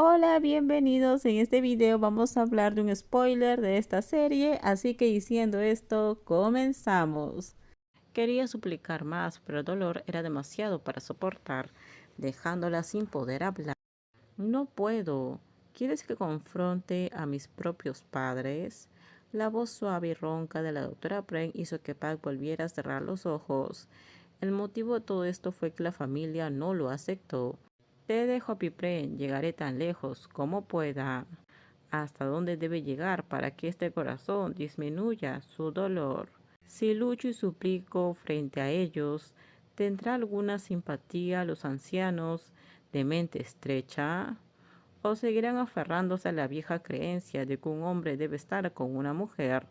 Hola, bienvenidos. En este video vamos a hablar de un spoiler de esta serie, así que diciendo esto, comenzamos. Quería suplicar más, pero el dolor era demasiado para soportar, dejándola sin poder hablar. No puedo. ¿Quieres que confronte a mis propios padres? La voz suave y ronca de la doctora Brent hizo que Pac volviera a cerrar los ojos. El motivo de todo esto fue que la familia no lo aceptó. Te dejo a Piprén, llegaré tan lejos como pueda. ¿Hasta dónde debe llegar para que este corazón disminuya su dolor? Si lucho y suplico frente a ellos, ¿tendrá alguna simpatía los ancianos de mente estrecha? ¿O seguirán aferrándose a la vieja creencia de que un hombre debe estar con una mujer,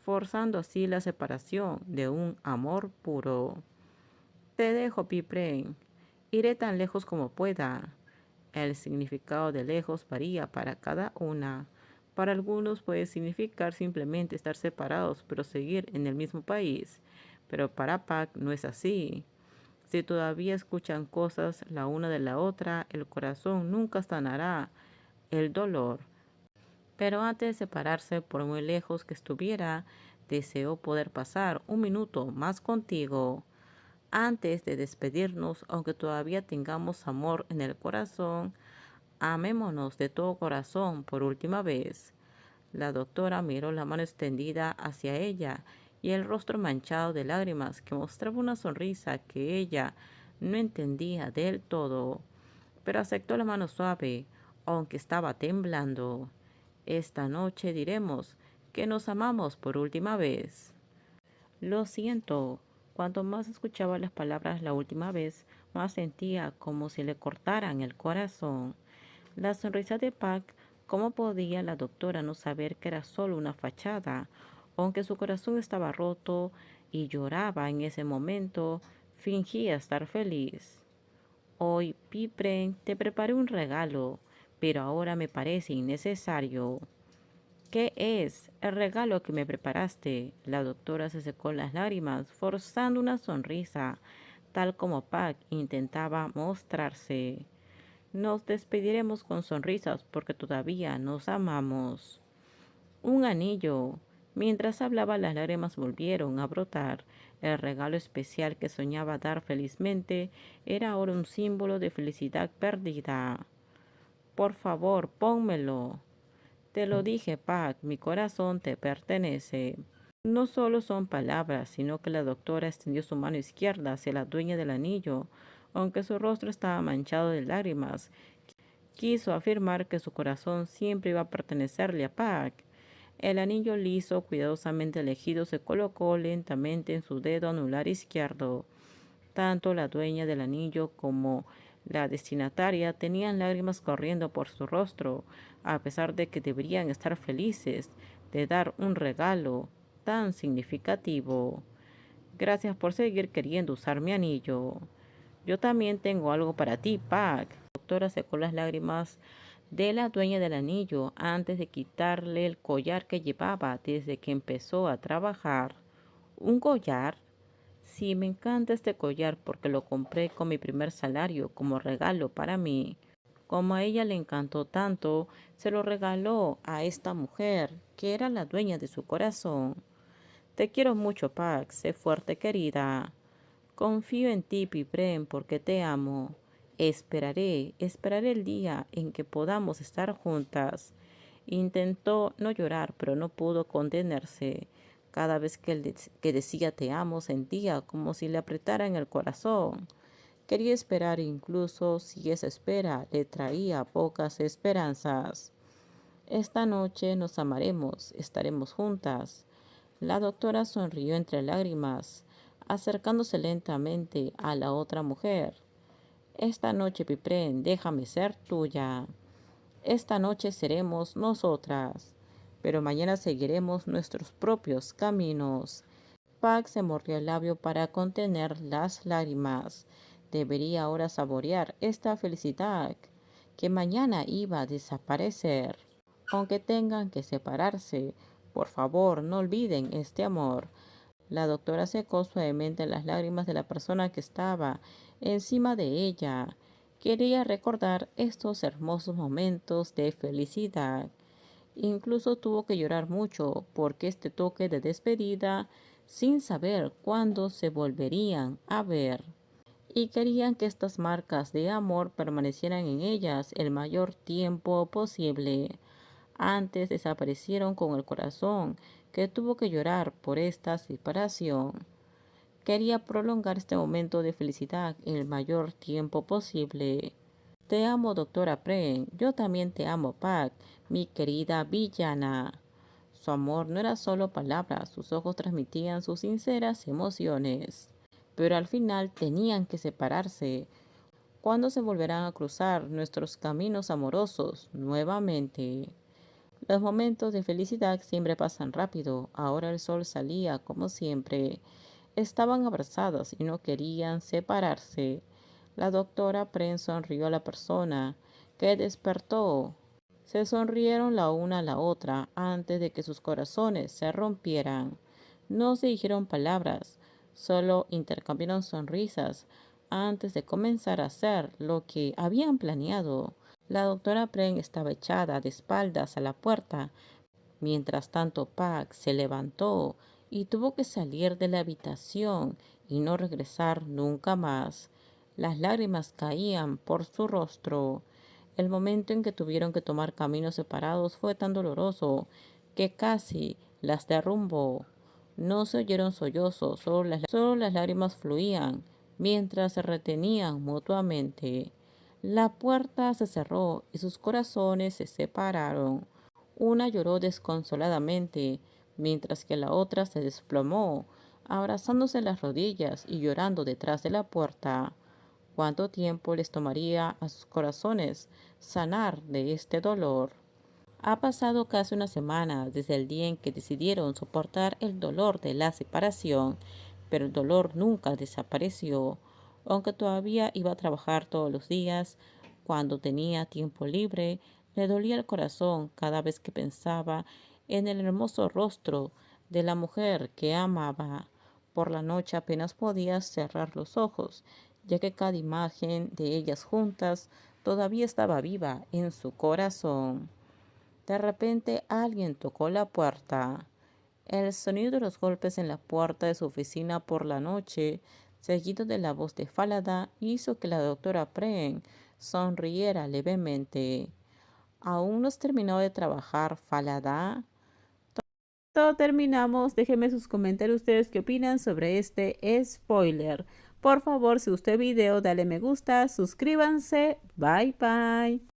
forzando así la separación de un amor puro? Te dejo, Piprén. Iré tan lejos como pueda. El significado de lejos varía para cada una. Para algunos puede significar simplemente estar separados pero seguir en el mismo país. Pero para Pac no es así. Si todavía escuchan cosas la una de la otra, el corazón nunca sanará el dolor. Pero antes de separarse, por muy lejos que estuviera, deseó poder pasar un minuto más contigo. Antes de despedirnos, aunque todavía tengamos amor en el corazón, amémonos de todo corazón por última vez. La doctora miró la mano extendida hacia ella y el rostro manchado de lágrimas que mostraba una sonrisa que ella no entendía del todo, pero aceptó la mano suave, aunque estaba temblando. Esta noche diremos que nos amamos por última vez. Lo siento. Cuanto más escuchaba las palabras la última vez, más sentía como si le cortaran el corazón. La sonrisa de Pac, ¿cómo podía la doctora no saber que era solo una fachada? Aunque su corazón estaba roto y lloraba en ese momento, fingía estar feliz. Hoy, Pipren, te preparé un regalo, pero ahora me parece innecesario. ¿Qué es el regalo que me preparaste? La doctora se secó las lágrimas, forzando una sonrisa, tal como Pac intentaba mostrarse. Nos despediremos con sonrisas porque todavía nos amamos. Un anillo. Mientras hablaba, las lágrimas volvieron a brotar. El regalo especial que soñaba dar felizmente era ahora un símbolo de felicidad perdida. Por favor, pónmelo. Te lo dije, Pac, mi corazón te pertenece. No solo son palabras, sino que la doctora extendió su mano izquierda hacia la dueña del anillo, aunque su rostro estaba manchado de lágrimas. Quiso afirmar que su corazón siempre iba a pertenecerle a Pac. El anillo liso, cuidadosamente elegido, se colocó lentamente en su dedo anular izquierdo. Tanto la dueña del anillo como la destinataria tenían lágrimas corriendo por su rostro, a pesar de que deberían estar felices de dar un regalo tan significativo. Gracias por seguir queriendo usar mi anillo. Yo también tengo algo para ti, Pac. La doctora secó las lágrimas de la dueña del anillo antes de quitarle el collar que llevaba desde que empezó a trabajar. ¿Un collar? Sí, me encanta este collar porque lo compré con mi primer salario como regalo para mí. Como a ella le encantó tanto, se lo regaló a esta mujer, que era la dueña de su corazón. Te quiero mucho, Pax, sé fuerte, querida. Confío en ti, Pipren, porque te amo. Esperaré el día en que podamos estar juntas. Intentó no llorar, pero no pudo contenerse. Cada vez que decía te amo, sentía como si le apretaran el corazón. Quería esperar incluso si esa espera le traía pocas esperanzas. Esta noche nos amaremos, estaremos juntas. La doctora sonrió entre lágrimas, acercándose lentamente a la otra mujer. Esta noche, Pipren, déjame ser tuya. Esta noche seremos nosotras, pero mañana seguiremos nuestros propios caminos. Pac se mordió el labio para contener las lágrimas. Debería ahora saborear esta felicidad que mañana iba a desaparecer. Aunque tengan que separarse, por favor, no olviden este amor. La doctora secó suavemente las lágrimas de la persona que estaba encima de ella. Quería recordar estos hermosos momentos de felicidad. Incluso tuvo que llorar mucho porque este toque de despedida sin saber cuándo se volverían a ver. Y querían que estas marcas de amor permanecieran en ellas el mayor tiempo posible. Antes desaparecieron con el corazón que tuvo que llorar por esta separación. Quería prolongar este momento de felicidad el mayor tiempo posible. Te amo, doctora Pren. Yo también te amo, Pac, mi querida villana. Su amor no era solo palabras, sus ojos transmitían sus sinceras emociones. Pero al final tenían que separarse. ¿Cuándo se volverán a cruzar nuestros caminos amorosos nuevamente? Los momentos de felicidad siempre pasan rápido. Ahora el sol salía como siempre. Estaban abrazadas y no querían separarse. La doctora Pren sonrió a la persona que despertó. Se sonrieron la una a la otra antes de que sus corazones se rompieran. No se dijeron palabras, solo intercambiaron sonrisas antes de comenzar a hacer lo que habían planeado. La doctora Pren estaba echada de espaldas a la puerta. Mientras tanto, Pac se levantó y tuvo que salir de la habitación y no regresar nunca más. Las lágrimas caían por su rostro. El momento en que tuvieron que tomar caminos separados fue tan doloroso que casi las derrumbó. No se oyeron sollozos, solo las lágrimas fluían mientras se retenían mutuamente. La puerta se cerró y sus corazones se separaron. Una lloró desconsoladamente, mientras que la otra se desplomó, abrazándose las rodillas y llorando detrás de la puerta. ¿Cuánto tiempo les tomaría a sus corazones sanar de este dolor? Ha pasado casi una semana desde el día en que decidieron soportar el dolor de la separación, pero el dolor nunca desapareció, aunque todavía iba a trabajar todos los días. Cuando tenía tiempo libre, le dolía el corazón cada vez que pensaba en el hermoso rostro de la mujer que amaba. Por la noche apenas podía cerrar los ojos, ya que cada imagen de ellas juntas todavía estaba viva en su corazón. De repente alguien tocó la puerta. El sonido de los golpes en la puerta de su oficina por la noche, seguido de la voz de Falada, hizo que la doctora Pren sonriera levemente. ¿Aún no has terminado de trabajar, Falada? Todo terminamos. Déjenme sus comentarios ustedes qué opinan sobre este spoiler. Por favor, si gustó el video, dale me gusta, suscríbanse. Bye bye.